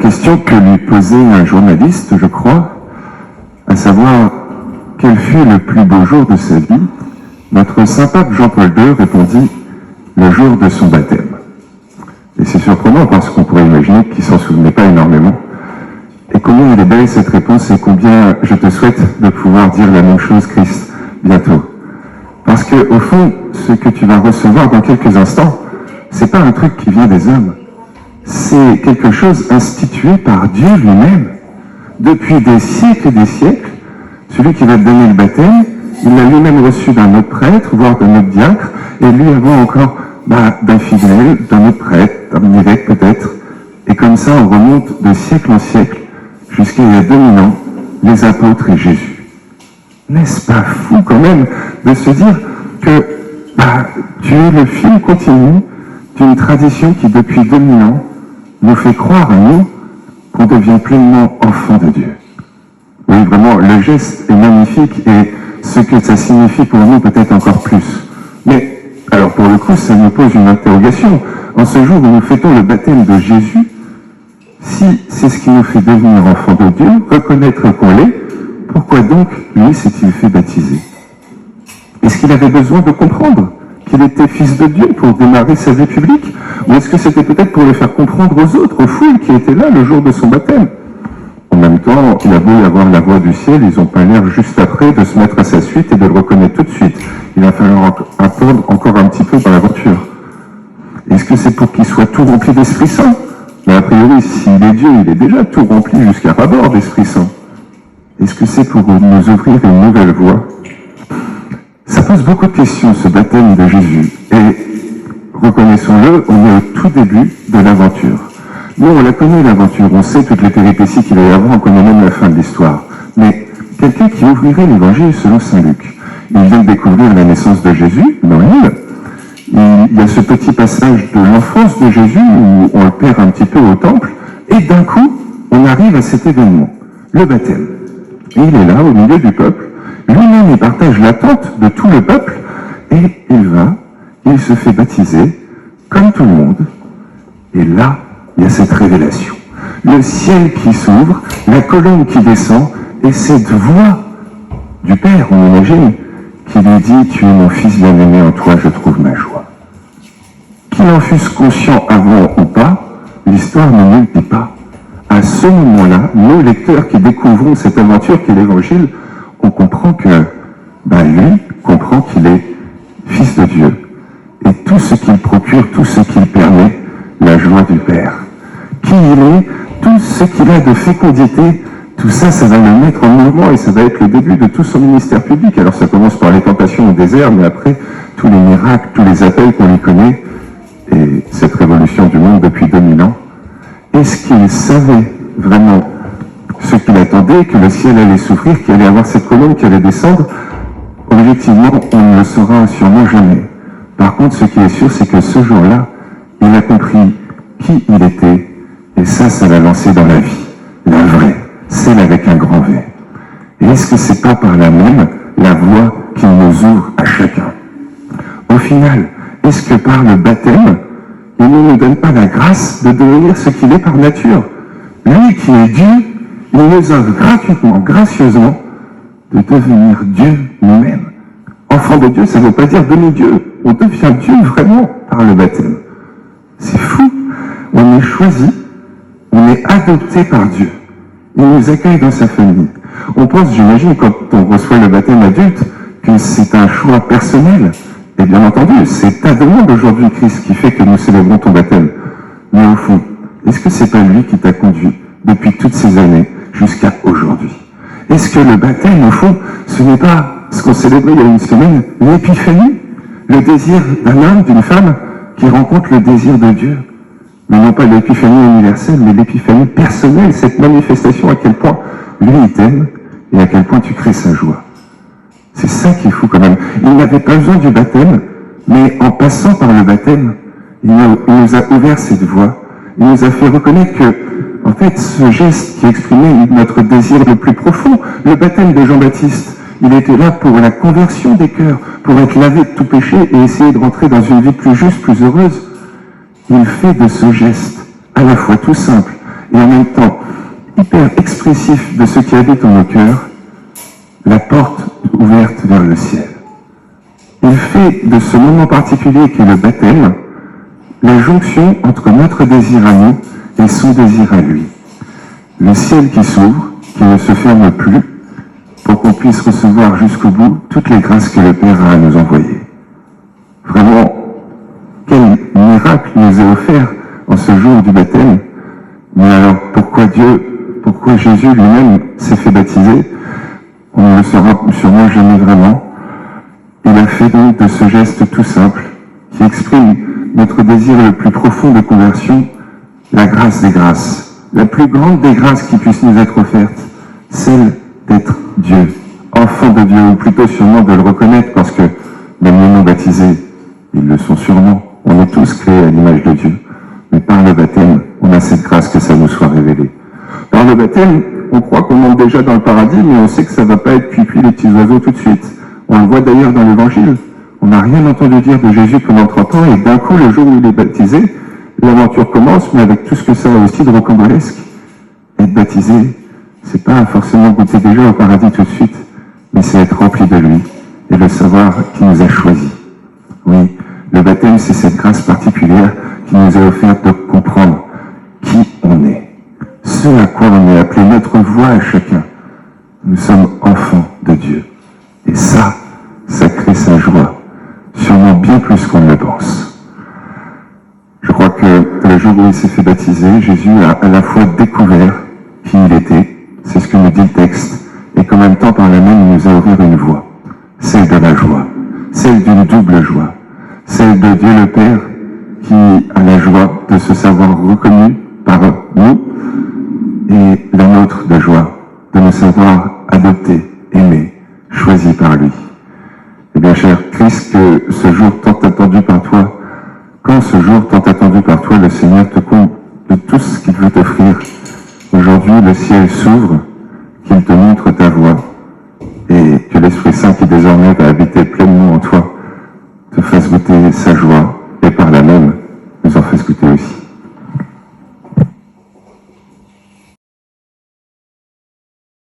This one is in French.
question que lui posait un journaliste, je crois, à savoir quel fut le plus beau jour de sa vie, notre saint pape Jean-Paul II répondit le jour de son baptême. Et c'est surprenant parce qu'on pourrait imaginer qu'il s'en souvenait pas énormément. Et combien elle est belle cette réponse et combien je te souhaite de pouvoir dire la même chose, Christ, bientôt. Parce que, au fond, ce que tu vas recevoir dans quelques instants, c'est pas un truc qui vient des hommes. C'est quelque chose institué par Dieu lui-même. Depuis des siècles et des siècles, celui qui va te donner le baptême, il l'a lui-même reçu d'un autre prêtre, voire d'un autre diacre, et lui avant encore d'un fidèle, d'un autre prêtre, d'un évêque peut-être. Et comme ça, on remonte de siècle en siècle, jusqu'à il y a 2000 ans, les apôtres et Jésus. N'est-ce pas fou quand même de se dire que tu es le fil continu d'une tradition qui depuis 2000 ans nous fait croire à nous qu'on devient pleinement enfant de Dieu. Oui, vraiment, le geste est magnifique et ce que ça signifie pour nous peut-être encore plus. Mais, alors pour le coup, ça nous pose une interrogation. En ce jour où nous fêtons le baptême de Jésus, si c'est ce qui nous fait devenir enfants de Dieu, reconnaître qu'on l'est, pourquoi donc lui s'est-il fait baptiser? Est-ce qu'il avait besoin de comprendre qu'il était fils de Dieu pour démarrer sa vie publique? Ou est-ce que c'était peut-être pour le faire comprendre aux autres, aux foules qui étaient là le jour de son baptême? En même temps, il a beau y avoir la voix du ciel, ils n'ont pas l'air juste après de se mettre à sa suite et de le reconnaître tout de suite. Il va falloir attendre encore un petit peu par l'aventure. Est-ce que c'est pour qu'il soit tout rempli d'Esprit Saint? Mais a priori, s'il est Dieu, il est déjà tout rempli jusqu'à ras-bord d'Esprit Saint. Est-ce que c'est pour nous ouvrir une nouvelle voie? Ça pose beaucoup de questions, ce baptême de Jésus. Et, reconnaissons-le, on est au tout début de l'aventure. Nous, on la connaît, l'aventure. On sait toutes les péripéties qu'il va y avoir, on connaît même la fin de l'histoire. Mais quelqu'un qui ouvrirait l'évangile selon saint Luc, il vient de découvrir la naissance de Jésus dans l'île. Il y a ce petit passage de l'enfance de Jésus où on le perd un petit peu au temple. Et d'un coup, on arrive à cet événement, le baptême. Et il est là, au milieu du peuple. Lui-même, il partage l'attente de tout le peuple. Et il se fait baptiser, comme tout le monde. Et là, il y a cette révélation. Le ciel qui s'ouvre, la colonne qui descend, et cette voix du Père, on imagine, qui lui dit « Tu es mon fils bien-aimé, en toi je trouve ma joie ». Qu'il en fût conscient avant ou pas, l'histoire ne nous le dit pas. À ce moment-là, nous, lecteurs qui découvrons cette aventure qui est l'Évangile, on comprend que lui comprend qu'il est fils de Dieu. Et tout ce qu'il procure, tout ce qu'il permet, la joie du Père. Qui il est, tout ce qu'il a de fécondité, tout ça, ça va le mettre en mouvement et ça va être le début de tout son ministère public. Alors ça commence par les tentations au désert, mais après, tous les miracles, tous les appels qu'on lui connaît, et cette révolution du monde depuis 2000 ans. Est-ce qu'il savait vraiment ce qu'il attendait, que le ciel allait s'ouvrir, qu'il allait avoir cette colonne qui allait descendre? Objectivement, on ne le saura sûrement jamais. Par contre, ce qui est sûr, c'est que ce jour-là, il a compris qui il était, et ça l'a lancé dans la vie, la vraie, celle avec un grand V. Et est-ce que c'est pas par là même la voie qu'il nous ouvre à chacun? Au final, est-ce que par le baptême, il ne nous donne pas la grâce de devenir ce qu'il est par nature? Lui qui est Dieu, il nous offre gratuitement, gracieusement, de devenir Dieu nous-mêmes. Enfant de Dieu, ça ne veut pas dire demi-Dieu. On devient Dieu vraiment par le baptême. C'est fou. On est choisi, on est adopté par Dieu. Il nous accueille dans sa famille. On pense, j'imagine, quand on reçoit le baptême adulte, que c'est un choix personnel. Et bien entendu, c'est ta demande aujourd'hui, Christ, qui fait que nous célébrons ton baptême. Mais au fond, est-ce que c'est pas lui qui t'a conduit depuis toutes ces années jusqu'à aujourd'hui? Est-ce que le baptême, au fond, ce n'est pas ce qu'on célébrait il y a une semaine, l'épiphanie, le désir d'un homme, d'une femme, qui rencontre le désir de Dieu? Mais non pas l'épiphanie universelle, mais l'épiphanie personnelle, cette manifestation à quel point lui il t'aime et à quel point tu crées sa joie. C'est ça qui est fou quand même. Il n'avait pas besoin du baptême, mais en passant par le baptême, il nous a ouvert cette voie. Il nous a fait reconnaître que, en fait, ce geste qui exprimait notre désir le plus profond, le baptême de Jean-Baptiste, il était là pour la conversion des cœurs, pour être lavé de tout péché et essayer de rentrer dans une vie plus juste, plus heureuse. Il fait de ce geste, à la fois tout simple et en même temps hyper expressif de ce qui habite en nos cœurs, la porte ouverte vers le ciel. Il fait de ce moment particulier qui est le baptême la jonction entre notre désir à nous et son désir à lui. Le ciel qui s'ouvre, qui ne se ferme plus, pour qu'on puisse recevoir jusqu'au bout toutes les grâces que le Père a à nous envoyer. Vraiment, quel miracle nous est offert en ce jour du baptême. Mais alors, pourquoi Jésus lui-même s'est fait baptiser? On ne le saura sûrement jamais vraiment. Il a fait donc de ce geste tout simple, qui exprime notre désir le plus profond de conversion, la grâce des grâces, la plus grande des grâces qui puisse nous être offerte, celle d'être Dieu, enfant de Dieu, ou plutôt sûrement de le reconnaître, parce que même les non baptisés, ils le sont sûrement. On est tous créés à l'image de Dieu, mais par le baptême, on a cette grâce que ça nous soit révélé. Par le baptême, on croit qu'on monte déjà dans le paradis, mais on sait que ça ne va pas être cuit les petits oiseaux tout de suite. On le voit d'ailleurs dans l'Évangile. On n'a rien entendu dire de Jésus pendant 30 ans, et d'un coup, le jour où il est baptisé, l'aventure commence, mais avec tout ce que ça a aussi de rocambolesque. Être baptisé, c'est pas forcément goûter déjà au paradis tout de suite, mais c'est être rempli de lui, et le savoir qu'il nous a choisis. Oui, le baptême, c'est cette grâce particulière qui nous a offert de comprendre qui on est. Ce à quoi on est appelé, notre voix à chacun. Nous sommes enfants de Dieu. Et ça crée sa joie, sûrement bien plus qu'on ne le pense. Je crois que le jour où il s'est fait baptiser, Jésus a à la fois découvert qui il était, c'est ce que nous dit le texte, et qu'en même temps, par la même, il nous a ouvert une voie, celle de la joie, celle d'une double joie, celle de Dieu le Père, qui a la joie de se savoir reconnu par nous, et la nôtre de joie, de nous savoir adoptés, aimés, choisis par lui. Eh bien, cher Christ, que ce jour tant attendu par toi, quand ce jour tant attendu par toi, le Seigneur te comble de tout ce qu'il veut t'offrir. Aujourd'hui, le ciel s'ouvre, qu'il te montre ta voie, et que l'Esprit Saint qui désormais va habiter